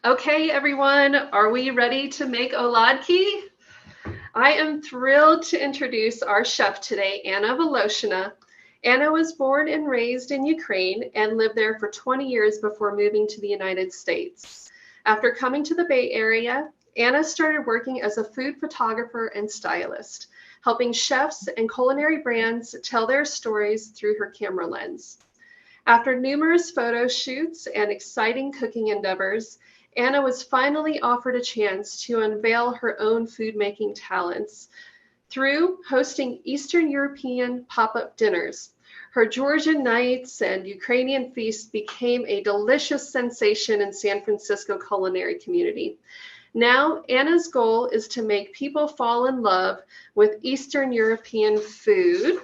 Okay, everyone, are we ready to make oladky? I am thrilled to introduce our chef today, Anna Voloshyna. Anna was born and raised in Ukraine and lived there for 20 years before moving to the United States. After coming to the Bay Area, Anna started working as a food photographer and stylist, helping chefs and culinary brands tell their stories through her camera lens. After numerous photo shoots and exciting cooking endeavors, Anna was finally offered a chance to unveil her own food making talents through hosting Eastern European pop-up dinners. Her Georgian nights and Ukrainian feasts became a delicious sensation in San Francisco culinary community. Now, Anna's goal is to make people fall in love with Eastern European food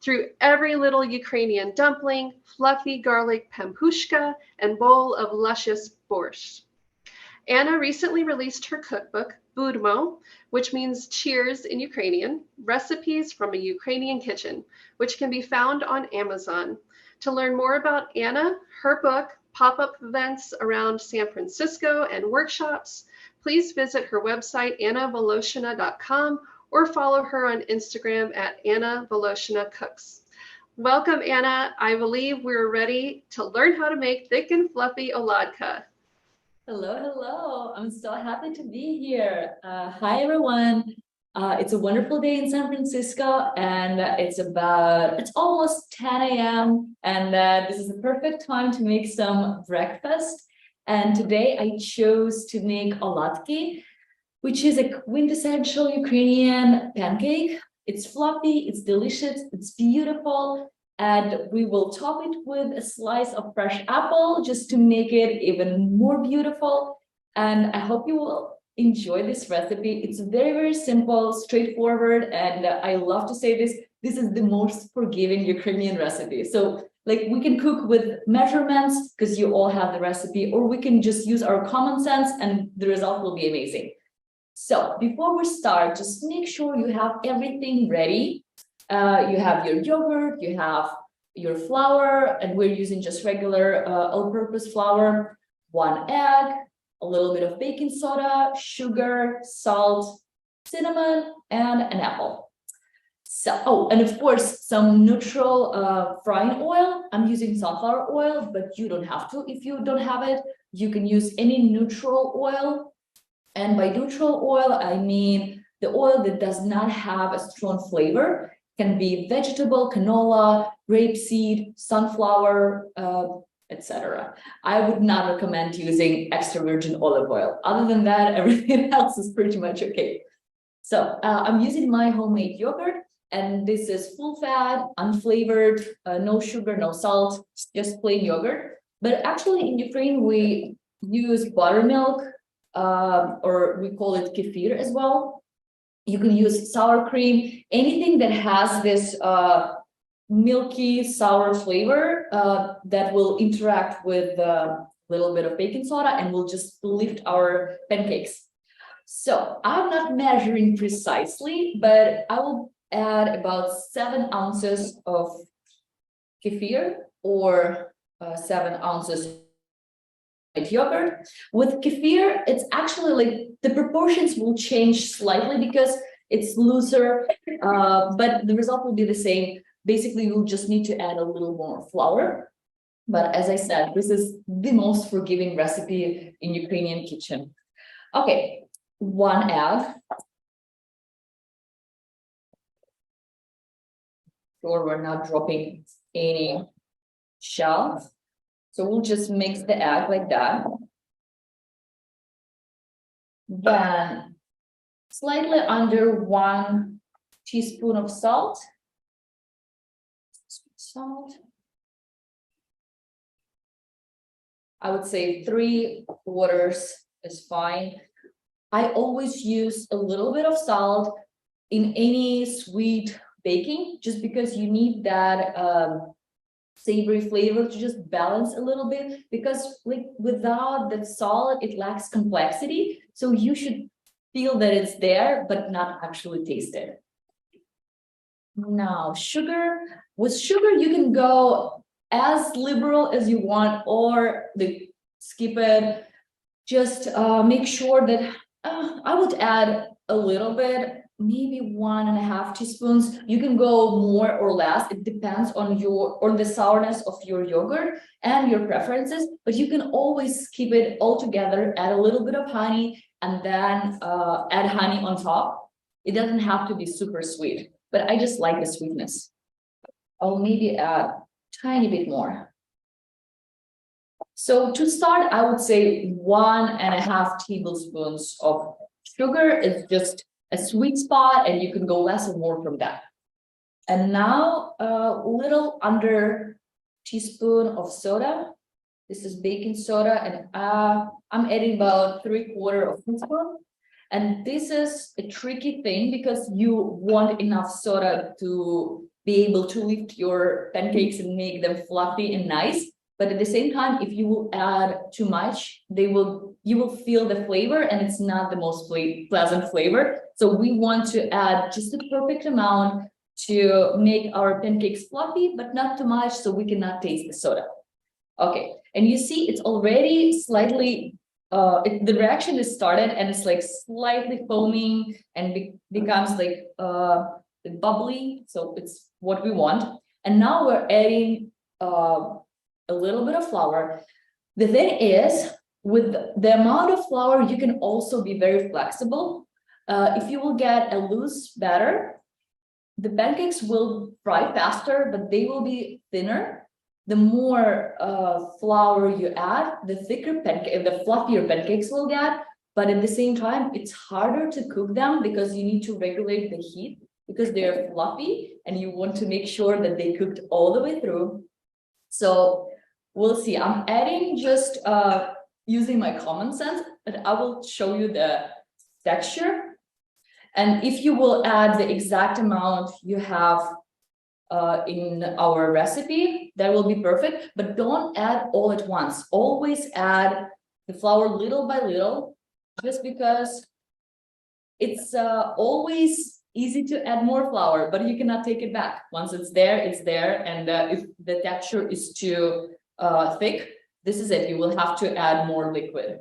through every little Ukrainian dumpling, fluffy garlic pampushka, and bowl of luscious borscht. Anna recently released her cookbook, Budmo, which means cheers in Ukrainian, recipes from a Ukrainian kitchen, which can be found on Amazon. To learn more about Anna, her book, pop-up events around San Francisco, and workshops, please visit her website, annavoloshyna.com, or follow her on Instagram at Anna Voloshyna Cooks. Welcome, Anna. I believe we're ready to learn how to make thick and fluffy oladka. Hello. I'm so happy to be here. Hi, everyone. It's a wonderful day in San Francisco, and it's almost 10 a.m. And this is the perfect time to make some breakfast. And today I chose to make oladky, which is a quintessential Ukrainian pancake. It's fluffy, it's delicious, it's beautiful. And we will top it with a slice of fresh apple just to make it even more beautiful. And I hope you will enjoy this recipe. It's very, very simple, straightforward. And I love to say this is the most forgiving Ukrainian recipe. So like we can cook with measurements because you all have the recipe, or we can just use our common sense and the result will be amazing. So before we start, just make sure you have everything ready. You have your yogurt, you have your flour, and we're using just regular all-purpose flour, 1 egg, a little bit of baking soda, sugar, salt, cinnamon, and an apple. So, and of course, some neutral frying oil. I'm using sunflower oil, but you don't have to. If you don't have it, you can use any neutral oil. And by neutral oil, I mean the oil that does not have a strong flavor. Can be vegetable, canola, rapeseed, sunflower, etc. I would not recommend using extra virgin olive oil. Other than that, everything else is pretty much okay. So I'm using my homemade yogurt, and this is full fat, unflavored, no sugar, no salt, just plain yogurt. But actually in Ukraine, we use buttermilk, or we call it kefir as well. You can use sour cream, anything that has this milky sour flavor that will interact with a little bit of baking soda and will just lift our pancakes. So I'm not measuring precisely, but I will add about 7 ounces of kefir or 7 ounces yogurt. With kefir, it's actually like the proportions will change slightly because it's looser, but the result will be the same. Basically, you'll just need to add a little more flour. But as I said, this is the most forgiving recipe in Ukrainian kitchen. Okay, 1 egg. Sure, we're not dropping any shells. So we'll just mix the egg like that. Then slightly under 1 teaspoon of salt. I would say 3 quarters is fine. I always use a little bit of salt in any sweet baking, just because you need that savory flavor to just balance a little bit, because like without that salt, it lacks complexity. So you should feel that it's there, but not actually taste it. Now, sugar. With sugar, you can go as liberal as you want, or skip it. just make sure that I would add a little bit, maybe 1.5 teaspoons. You can go more or less. It depends on the sourness of your yogurt and your preferences, but you can always keep it all together, add a little bit of honey, and then add honey on top. It doesn't have to be super sweet, but I just like the sweetness. I'll maybe add a tiny bit more. So to start, I would say 1.5 tablespoons of sugar is just a sweet spot, and you can go less or more from that. And now a little under teaspoon of soda. This is baking soda, and I'm adding about 3/4 of teaspoon. And this is a tricky thing because you want enough soda to be able to lift your pancakes and make them fluffy and nice. But at the same time, if you will add too much, you will feel the flavor, and it's not the most pleasant flavor. So we want to add just the perfect amount to make our pancakes fluffy, but not too much, so we cannot taste the soda. Okay, and you see it's already slightly, the reaction is started, and it's like slightly foaming and becomes like bubbly. So it's what we want. And now we're adding a little bit of flour. The thing is, with the amount of flour, you can also be very flexible. If you will get a loose batter, the pancakes will fry faster, but they will be thinner. The more flour you add, the thicker pancake, the fluffier pancakes will get. But at the same time, it's harder to cook them because you need to regulate the heat because they're fluffy, and you want to make sure that they cooked all the way through. So we'll see. I'm adding just using my common sense, but I will show you the texture. And if you will add the exact amount you have in our recipe, that will be perfect. But don't add all at once. Always add the flour little by little, just because it's always easy to add more flour, but you cannot take it back. Once it's there, it's there. And if the texture is too thick, this is it. You will have to add more liquid.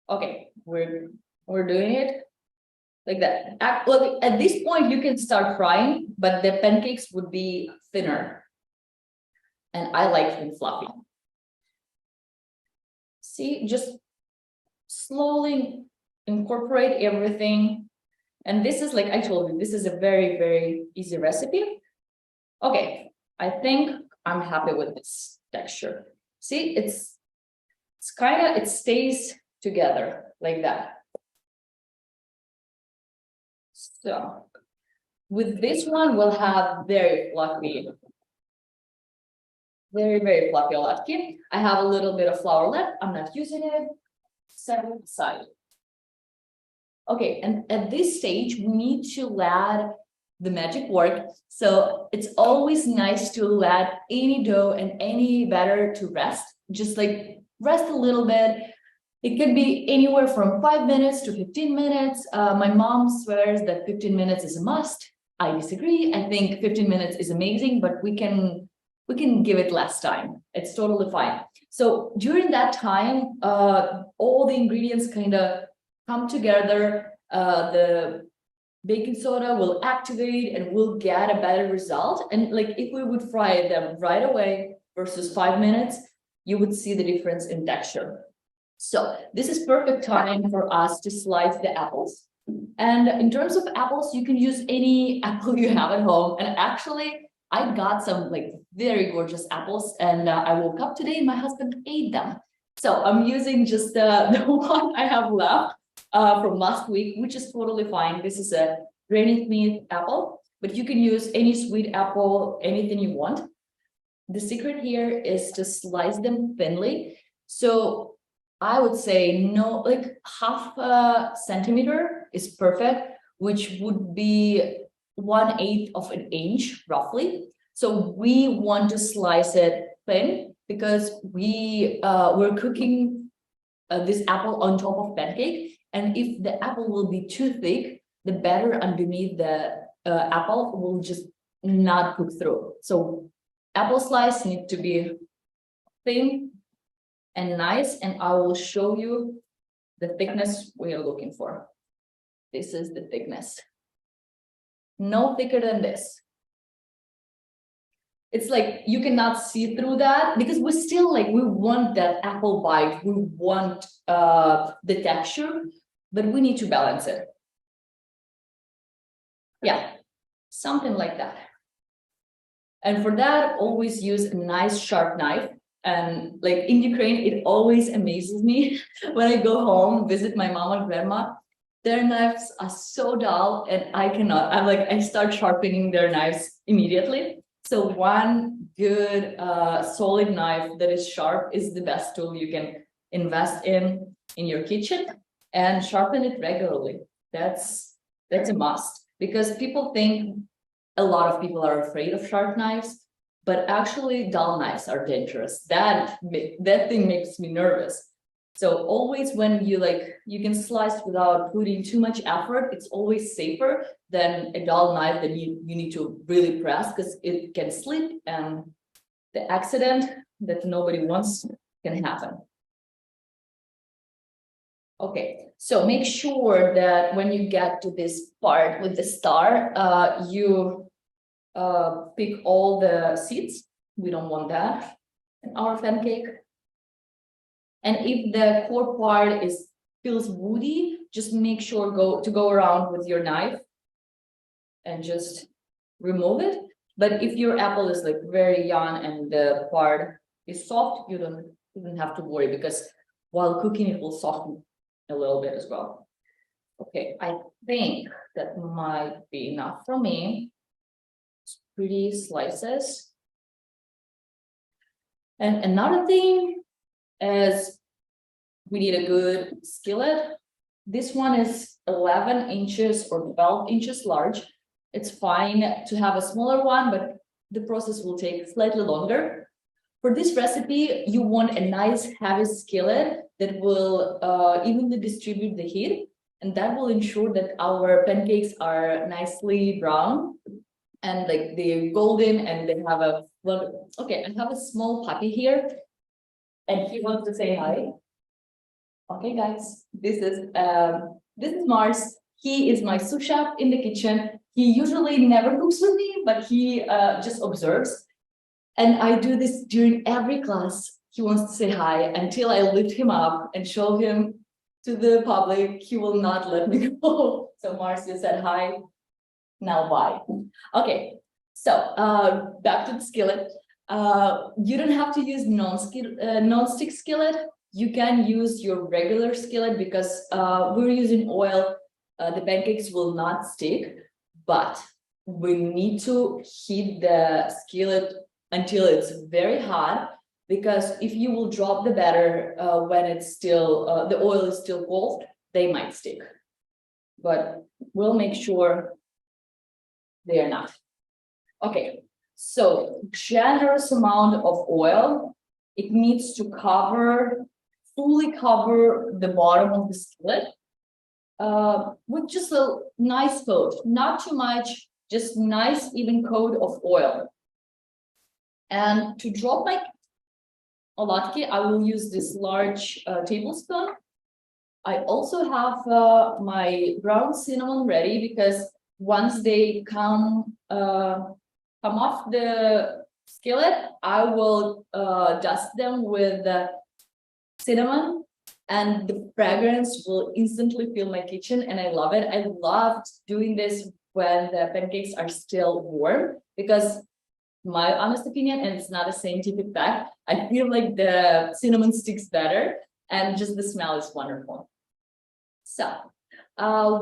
Okay, we're doing it like that. Look, at this point, you can start frying, but the pancakes would be thinner. And I like them fluffy. See, just slowly incorporate everything. And this is, like I told you, this is a very, very easy recipe. Okay, I think I'm happy with this texture. See, it's kind of, it stays together like that. So with this one, we'll have very fluffy, very, very fluffy oladky. I have a little bit of flour left. I'm not using it. Set it aside. Okay, and at this stage, we need to add the magic word. So it's always nice to let any dough and any batter to rest, just like rest a little bit. It can be anywhere from 5 minutes to 15 minutes. My mom swears that 15 minutes is a must. I disagree. I think 15 minutes is amazing, but we can give it less time. It's totally fine. So during that time, all the ingredients kind of come together. The baking soda will activate and we'll get a better result. And like if we would fry them right away versus 5 minutes, you would see the difference in texture. So this is perfect time for us to slice the apples. And in terms of apples, you can use any apple you have at home. And actually, I got some like very gorgeous apples, and I woke up today and my husband ate them. So I'm using just the one I have left from last week, which is totally fine. This is a Granny Smith apple, but you can use any sweet apple, anything you want. The secret here is to slice them thinly. So I would say no, like 1/2 centimeter is perfect, which would be 1/8 of an inch roughly. So we want to slice it thin because we're cooking this apple on top of pancake. And if the apple will be too thick, the batter underneath the apple will just not cook through. So apple slice need to be thin and nice, and I will show you the thickness we are looking for. This is the thickness. No thicker than this. It's like you cannot see through that because we still like, we want that apple bite, we want the texture, but we need to balance it. Yeah, something like that. And for that, always use a nice sharp knife. And like in Ukraine, it always amazes me when I go home, visit my mom and grandma. Their knives are so dull and I cannot. I start sharpening their knives immediately. So one good solid knife that is sharp is the best tool you can invest in your kitchen, and sharpen it regularly. That's a must, because people think, a lot of people are afraid of sharp knives, but actually dull knives are dangerous. That thing makes me nervous. So always when you can slice without putting too much effort, it's always safer than a dull knife that you need to really press, because it can slip and the accident that nobody wants can happen. Okay, so make sure that when you get to this part with the star, you pick all the seeds. We don't want that in our pancake. And if the core part feels woody, just make sure to go around with your knife and just remove it. But if your apple is like very young and the part is soft, you don't have to worry, because while cooking it will soften a little bit as well. Okay, I think that might be enough for me. It's pretty slices. And another thing is we need a good skillet. This one is 11 inches or 12 inches large. It's fine to have a smaller one, but the process will take slightly longer. For this recipe, you want a nice heavy skillet that will evenly distribute the heat, and that will ensure that our pancakes are nicely brown and like they're golden, and they have a, well, okay, I have a small puppy here and he wants to say hi. Okay, guys, this is Mars. He is my sous chef in the kitchen. He usually never cooks with me, but he just observes. And I do this during every class. He wants to say hi until I lift him up and show him to the public. He will not let me go. So Marcia said hi. Now bye. Okay, so back to the skillet. You don't have to use non-stick skillet. You can use your regular skillet, because we're using oil. The pancakes will not stick, but we need to heat the skillet until it's very hot, because if you will drop the batter when it's still the oil is still cold, they might stick. But we'll make sure they are not. Okay, so generous amount of oil. It needs to fully cover the bottom of the skillet with just a nice coat, not too much, just nice even coat of oil. And to drop my oladky, I will use this large tablespoon. I also have my ground cinnamon ready, because once they come off the skillet, I will dust them with cinnamon, and the fragrance will instantly fill my kitchen, and I love it. I loved doing this when the pancakes are still warm, because my honest opinion, and it's not a scientific fact, I feel like the cinnamon sticks better, and just the smell is wonderful. So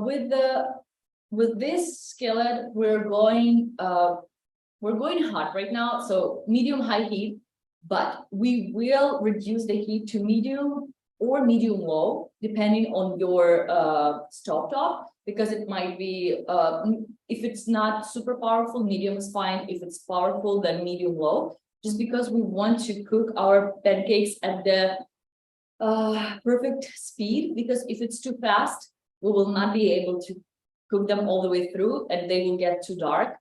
with this skillet, we're going hot right now, so medium-high heat, but we will reduce the heat to medium or medium-low, depending on your stovetop, because it might be, if it's not super powerful, medium is fine. If it's powerful, then medium-low, just because we want to cook our pancakes at the perfect speed, because if it's too fast, we will not be able to cook them all the way through, and they will get too dark.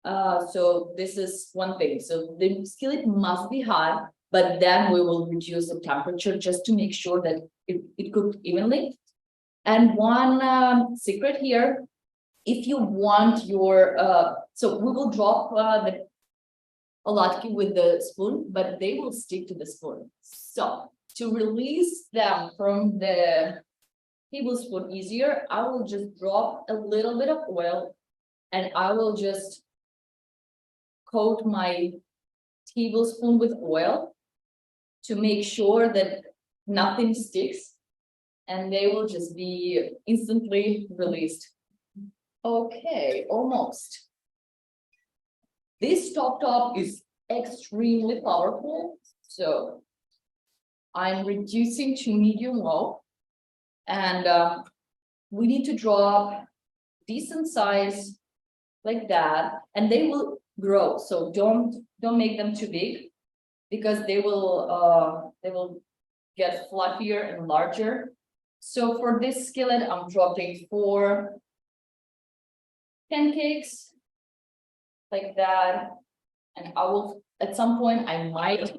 So this is one thing. So the skillet must be hot, but then we will reduce the temperature just to make sure that it cooked evenly. And one secret here, if you want your, so we will drop the oladky with the spoon, but they will stick to the spoon. So to release them from the tablespoon easier, I will just drop a little bit of oil and I will just coat my tablespoon with oil to make sure that nothing sticks, and they will just be instantly released. Okay, almost. This top is extremely powerful, so I'm reducing to medium low, and we need to drop decent size like that, and they will grow. So don't make them too big, because they will get fluffier and larger. So for this skillet, I'm dropping 4 pancakes like that, and I will at some point I might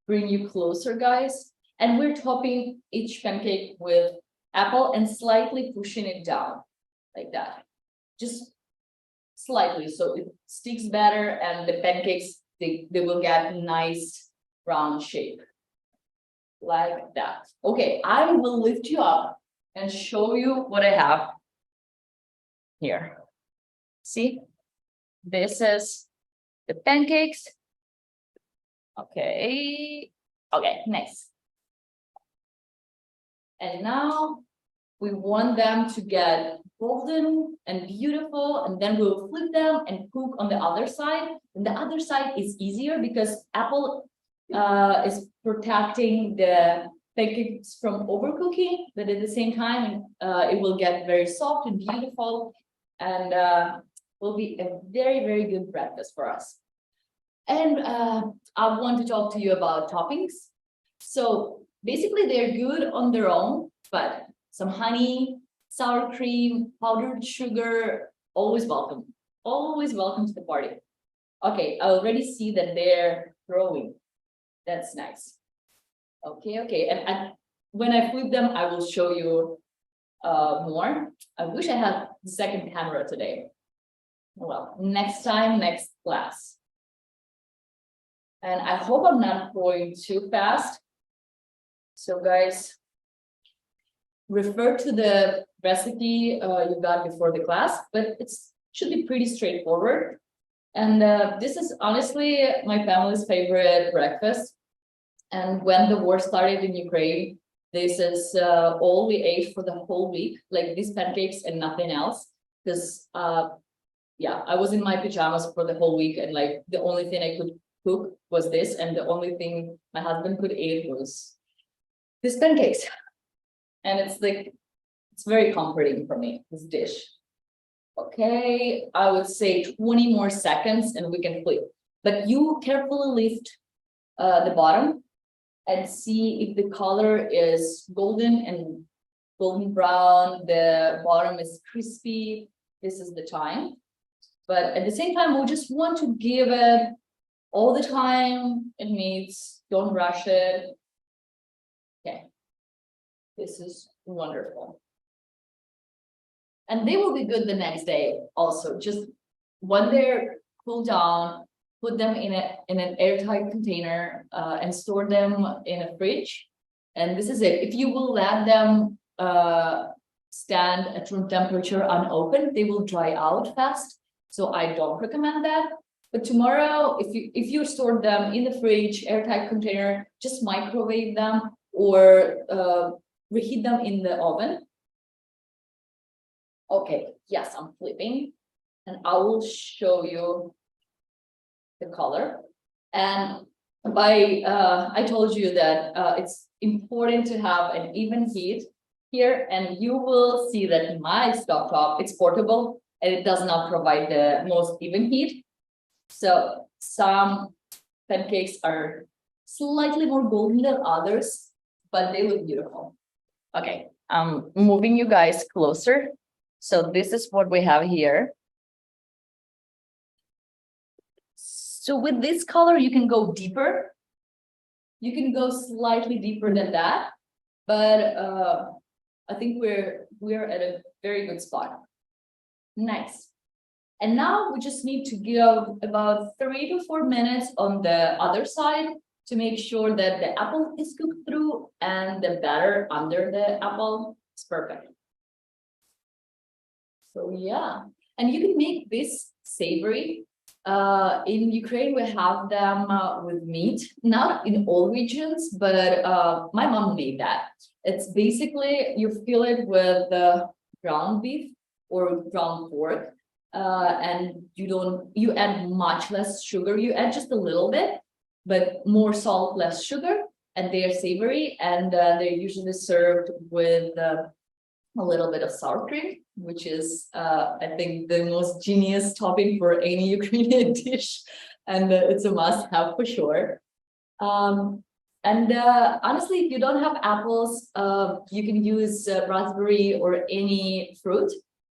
bring you closer, guys. And we're topping each pancake with apple and slightly pushing it down like that, just slightly, so it sticks better, and the pancakes they will get nice round shape like that. Okay, I will lift you up and show you what I have here. See, this is the pancakes. Okay, nice. And now we want them to get golden and beautiful, and then we'll flip them and cook on the other side. And the other side is easier because apple is protecting the pancakes from overcooking, but at the same time it will get very soft and beautiful, and will be a very, very good breakfast for us. And I want to talk to you about toppings. So basically they're good on their own, but some honey, sour cream, powdered sugar, always welcome to the party. Okay, I already see that they're growing. That's nice. Okay, and when I flip them, I will show you more. I wish I had the second camera today. Well, next time, next class. And I hope I'm not going too fast. So guys, refer to the recipe you got before the class, but it should be pretty straightforward. And this is honestly my family's favorite breakfast. And when the war started in Ukraine, this is all we ate for the whole week, like these pancakes and nothing else. Because yeah, I was in my pajamas for the whole week, and like the only thing I could cook was this, and the only thing my husband could eat was these pancakes. And it's like, it's very comforting for me, this dish. Okay, I would say 20 more seconds and we can flip. But you carefully lift the bottom and see if the color is golden and golden brown, the bottom is crispy. This is the time. But at the same time, we just want to give it all the time it needs. Don't rush it. Okay. This is wonderful. And they will be good the next day also. Just when they're cooled down, put them in an airtight container and store them in a fridge. And this is it. If you will let them stand at room temperature unopened, they will dry out fast. So I don't recommend that. But tomorrow, if you store them in the fridge, airtight container, just microwave them or reheat them in the oven. Okay, yes, I'm flipping, and I will show you the color. And I told you that it's important to have an even heat here, and you will see that my stovetop, it's portable and it does not provide the most even heat. So some pancakes are slightly more golden than others, but they look beautiful. Okay, I'm moving you guys closer. So this is what we have here. So with this color, you can go deeper. You can go slightly deeper than that. but I think we're at a very good spot. Nice. And now we just need to give about 3 to 4 minutes on the other side to make sure that the apple is cooked through and the batter under the apple is perfect. So yeah, and you can make this savory. In Ukraine, we have them with meat, not in all regions, but my mom made that. It's basically, you fill it with ground beef or ground pork, and you add much less sugar. You add just a little bit, but more salt, less sugar, and they are savory, and they're usually served with a little bit of sour cream, which is, I think, the most genius topping for any Ukrainian dish, and it's a must-have for sure. Honestly, if you don't have apples, you can use raspberry or any fruit.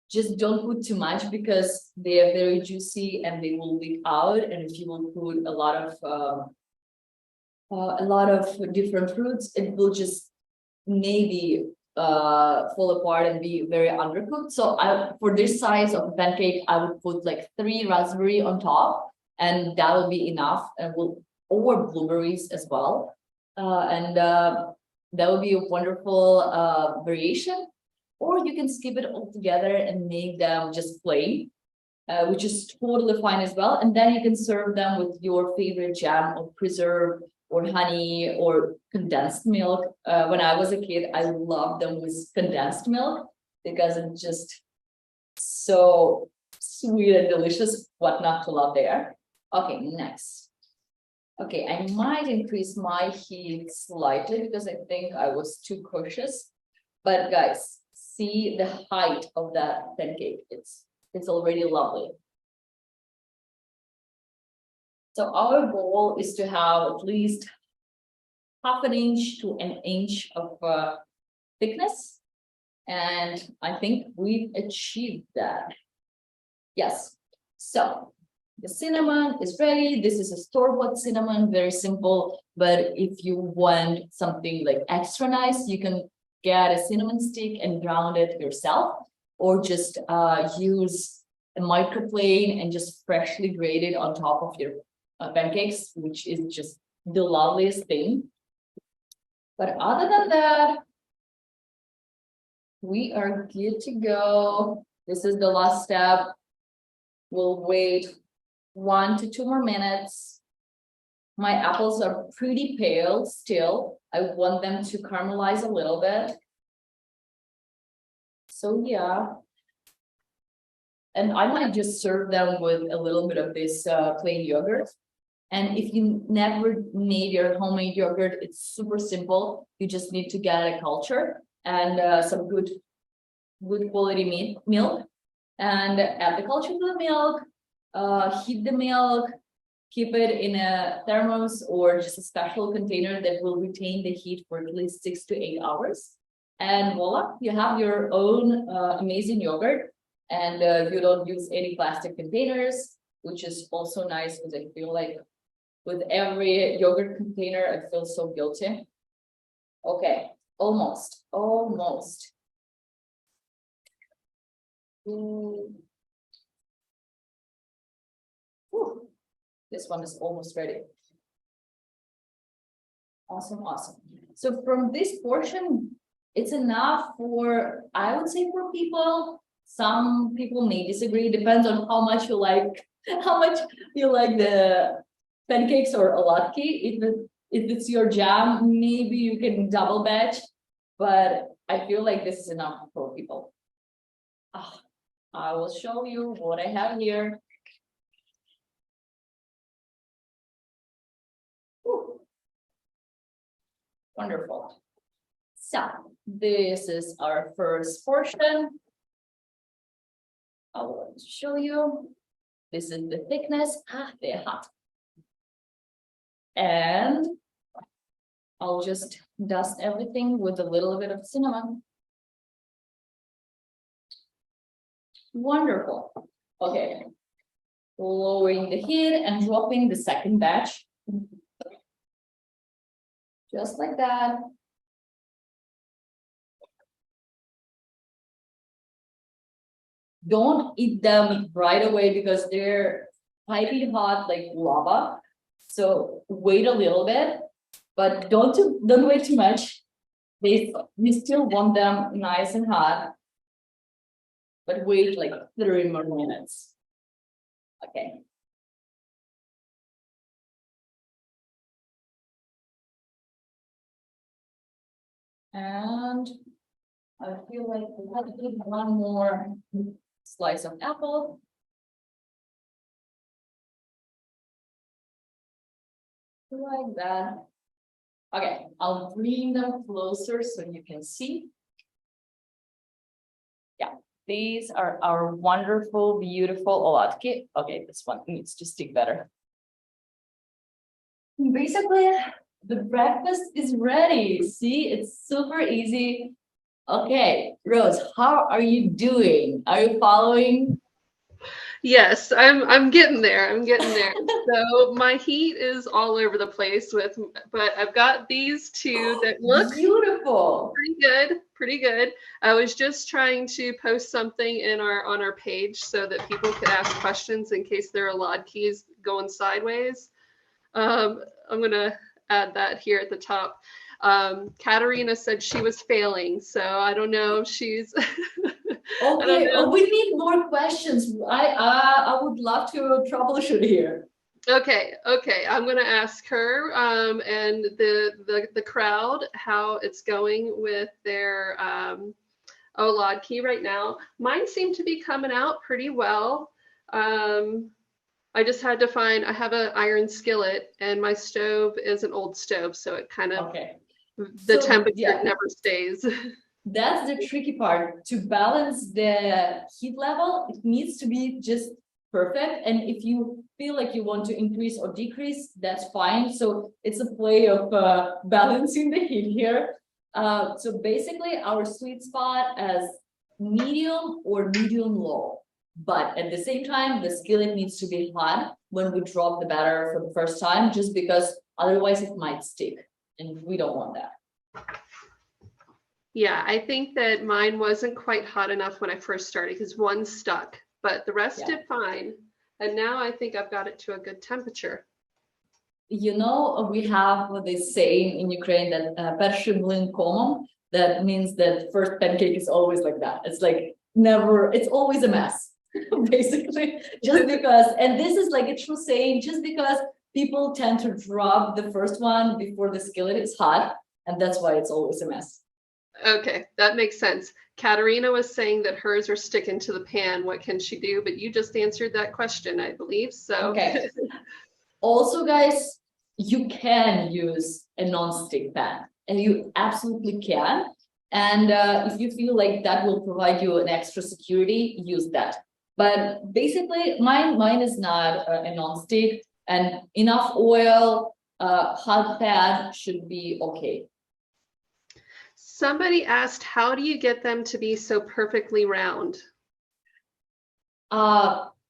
Just don't put too much because they are very juicy and they will leak out. And if you will put a lot of different fruits, it will just maybe fall apart and be very undercooked. So for this size of pancake, I would put like 3 raspberry on top, and that will be enough. And or blueberries as well, that would be a wonderful variation. Or you can skip it altogether and make them just plain, which is totally fine as well. And then you can serve them with your favorite jam or preserve or honey or condensed milk. When I was a kid, I loved them with condensed milk because it's just so sweet and delicious. What not to love there? Okay, next. Okay, I might increase my heat slightly because I think I was too cautious. But guys, see the height of that pancake. It's already lovely. So our goal is to have at least 1/2 inch to 1 inch of thickness. And I think we've achieved that. Yes. So the cinnamon is ready. This is a store-bought cinnamon, very simple. But if you want something like extra nice, you can get a cinnamon stick and ground it yourself, or just use a microplane and just freshly grate it on top of your pancakes, which is just the loveliest thing. But other than that, we are good to go. This is the last step. We'll wait 1 to 2 more minutes. My apples are pretty pale still. I want them to caramelize a little bit. So yeah. And I might just serve them with a little bit of this plain yogurt. And if you never made your homemade yogurt, it's super simple. You just need to get a culture and some good quality milk, and add the culture to the milk, heat the milk, keep it in a thermos or just a special container that will retain the heat for at least 6 to 8 hours. And voila, you have your own amazing yogurt, and you don't use any plastic containers, which is also nice because I feel like with every yogurt container, I feel so guilty. Okay, almost. Ooh. This one is almost ready. Awesome. So from this portion, it's enough for, I would say, for people. Some people may disagree. Depends on how much you like the pancakes or oladky. If it's your jam, maybe you can double batch, but I feel like this is enough for people. I will show you what I have here. Ooh. Wonderful. So this is our first portion. I will show you. This is the thickness. They're hot. And I'll just dust everything with a little bit of cinnamon. Wonderful. Okay. Lowering the heat and dropping the second batch. Just like that. Don't eat them right away because they're piping hot like lava. So wait a little bit, but don't wait too much. You still want them nice and hot, but wait like 3 more minutes. Okay. And I feel like we have to give one more slice of apple. Like that. Okay, I'll bring them closer so you can see. Yeah, these are our wonderful, beautiful oladky. Okay, this one needs to stick better. Basically, the breakfast is ready. See, it's super easy. Okay, Rose, how are you doing? Are you following? Yes, I'm getting there. I'm getting there. So my heat is all over the place but I've got these two that look Beautiful. pretty good, pretty good. I was just trying to post something in our on our page so that people could ask questions in case their oladkys going sideways. I'm gonna add that here at the top. Katerina said she was failing, so I don't know if she's. I don't Okay, know. we need more questions. I would love to troubleshoot here. Okay, okay. I'm gonna ask her and the crowd how it's going with their Oladky right now. Mine seem to be coming out pretty well. I just had to find. I have an iron skillet, and my stove is an old stove, so it kind of Okay. the So temperature yeah, never stays. that's the tricky part. To balance the heat level, it needs to be just perfect. And if you feel like you want to increase or decrease, that's fine. So it's a play of balancing the heat here. So basically our sweet spot as medium or medium low. But at the same time, the skillet needs to be hot when we drop the batter for the first time, just because otherwise it might stick. And we don't want that. Yeah, I think that mine wasn't quite hot enough when I first started because one stuck, but the rest Yeah. did fine. And now I think I've got it to a good temperature. You know, we have this saying in Ukraine that "перший млин комом," that means that first pancake is always like that. It's like never, it's always a mess, basically. Just because, and this is like a true saying, just because people tend to drop the first one before the skillet is hot, and that's why it's always a mess. Okay, that makes sense. Katerina was saying that hers are sticking to the pan. What can she do? But you just answered that question, I believe. So, Okay. Also, guys, you can use a non-stick pan, and you absolutely can. And if you feel like that will provide you an extra security, use that. But basically, mine is not a non-stick, and enough oil, hot pan should be okay. somebody asked, how do you get them to be so perfectly round?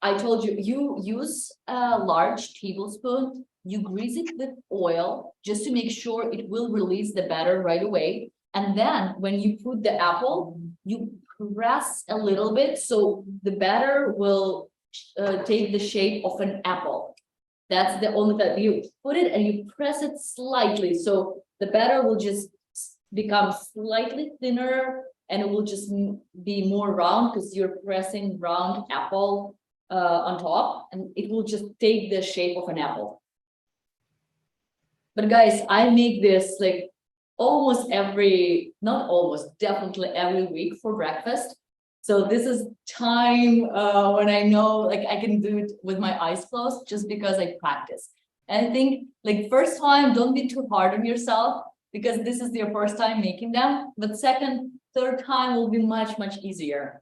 I told you, you use a large tablespoon, you grease it with oil just to make sure it will release the batter right away. And then when you put the apple, you press a little bit so the batter will take the shape of an apple. That's the only that you put it and you press it slightly. So the batter will just become slightly thinner and it will just be more round because you're pressing round apple on top and it will just take the shape of an apple. But guys, I make this like almost every, not almost, definitely every week for breakfast. So this is time when I know like I can do it with my eyes closed just because I practice. And I think like first time, don't be too hard on yourself because this is your first time making them. But second, third time will be much, much easier.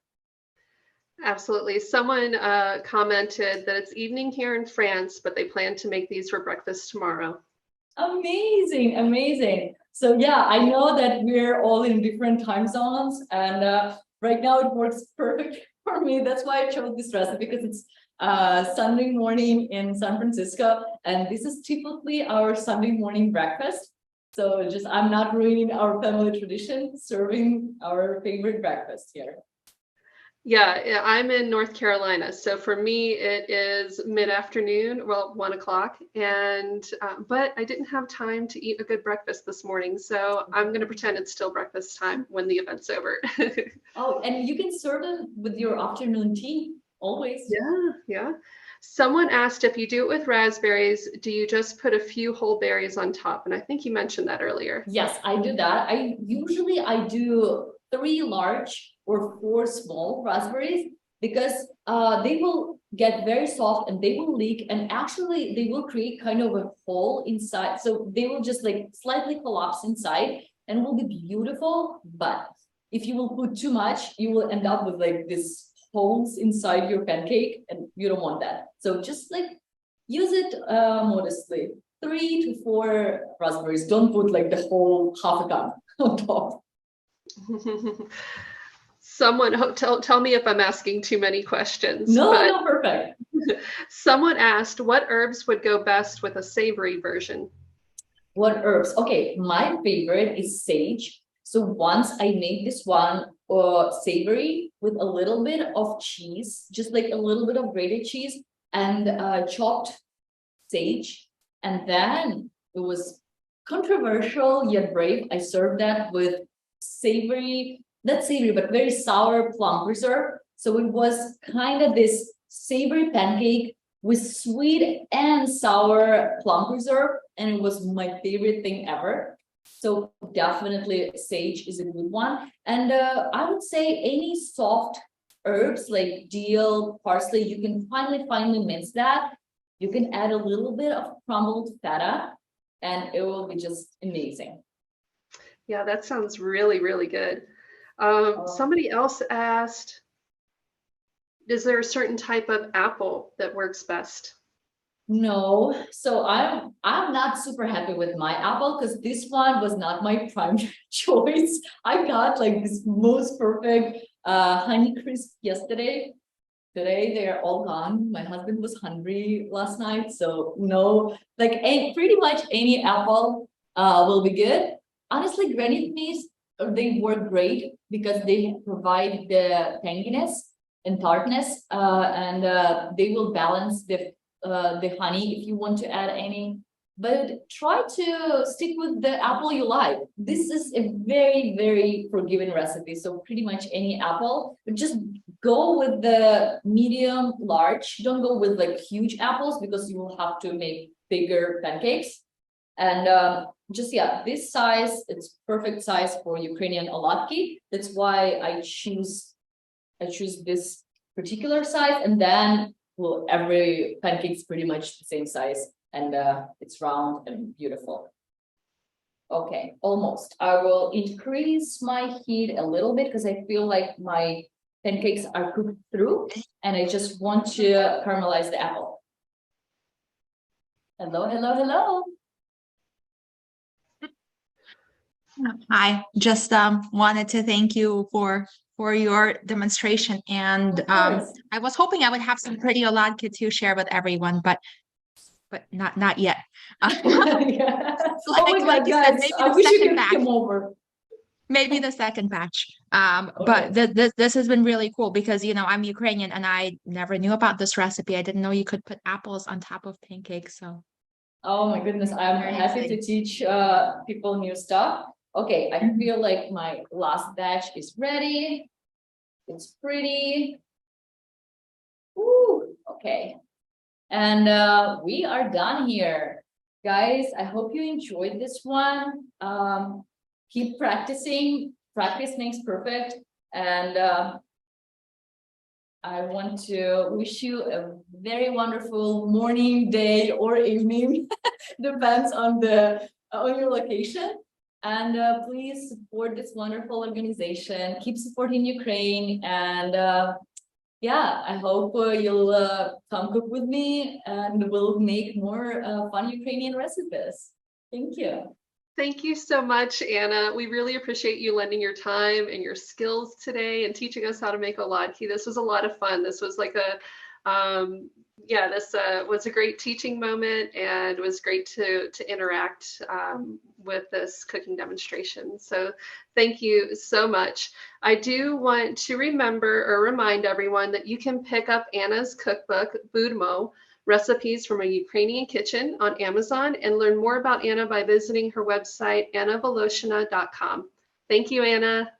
Absolutely. Someone commented that it's evening here in France, but they plan to make these for breakfast tomorrow. Amazing, amazing. So yeah, I know that we're all in different time zones and right now it works perfect for me. That's why I chose this recipe because it's Sunday morning in San Francisco and this is typically our Sunday morning breakfast. So just I'm not ruining our family tradition, serving our favorite breakfast here. Yeah, I'm in North Carolina, so for me it is mid-afternoon, well, 1 o'clock, and but I didn't have time to eat a good breakfast this morning, so I'm gonna pretend it's still breakfast time when the event's over. Oh, and you can serve them with your afternoon tea always. Yeah, yeah. Someone asked if you do it with raspberries, do you just put a few whole berries on top? And I think you mentioned that earlier. Yes, I do that. I do 3 large or 4 small raspberries because they will get very soft and they will leak, and actually they will create kind of a hole inside. So they will just like slightly collapse inside and will be beautiful. But if you will put too much, you will end up with like this holes inside your pancake, and you don't want that. So just like use it modestly. 3 to 4 raspberries. Don't put like the whole half a cup on top. Someone, tell me if I'm asking too many questions, No, but no, perfect. someone asked what herbs would go best with a savory version. What herbs? Okay, my favorite is sage. So once I made this one savory with a little bit of cheese, just like a little bit of grated cheese and chopped sage. And then it was controversial yet brave. I served that with savory, not savory, but very sour plum preserve. So it was kind of this savory pancake with sweet and sour plum preserve. And it was my favorite thing ever. So definitely sage is a good one. And I would say any soft herbs like dill, parsley, you can finely mince that. You can add a little bit of crumbled feta and it will be just amazing. Yeah, that sounds really, really good. Somebody else asked, is there a certain type of apple that works best? No, so I'm not super happy with my apple because this one was not my primary choice. I got like this most perfect honey crisp yesterday. Today they are all gone. My husband was hungry last night, so no, like pretty much any apple will be good. Honestly, granite meats they work great because they provide the tanginess and tartness, and they will balance the honey if you want to add any. But try to stick with the apple you like. This is a very forgiving recipe. So pretty much any apple, but just go with the medium large. Don't go with like huge apples because you will have to make bigger pancakes. And just yeah, this size, it's perfect size for Ukrainian oladky. That's why I choose this particular size, and then well, every pancake's pretty much the same size, and it's round and beautiful. Okay, almost. I will increase my heat a little bit because I feel like my pancakes are cooked through, and I just want to caramelize the apple. Hello. I just wanted to thank you for your demonstration, and I was hoping I would have some pretty oladky to share with everyone, but not yet. Yeah. Oh my God, guys, I wish you could come over. Maybe the second batch. But this has been really cool because I'm Ukrainian and I never knew about this recipe. I didn't know you could put apples on top of pancakes. So oh my goodness, I'm happy to teach people new stuff. Okay, I feel like my last batch is ready. It's pretty. Ooh, okay. And we are done here. Guys, I hope you enjoyed this one. Keep practicing. Practice makes perfect. And I want to wish you a very wonderful morning, day, or evening. Depends on your location. And please support this wonderful organization. Keep supporting Ukraine. And yeah, I hope you'll come cook with me and we'll make more fun Ukrainian recipes. Thank you. Thank you so much, Anna. We really appreciate you lending your time and your skills today and teaching us how to make oladky. This was a lot of fun. This was like a yeah, this was a great teaching moment, and it was great to interact with this cooking demonstration. So thank you so much. I do want to remember or remind everyone that you can pick up Anna's cookbook, Budmo, Recipes from a Ukrainian Kitchen, on Amazon, and learn more about Anna by visiting her website, annavoloshyna.com. Thank you, Anna.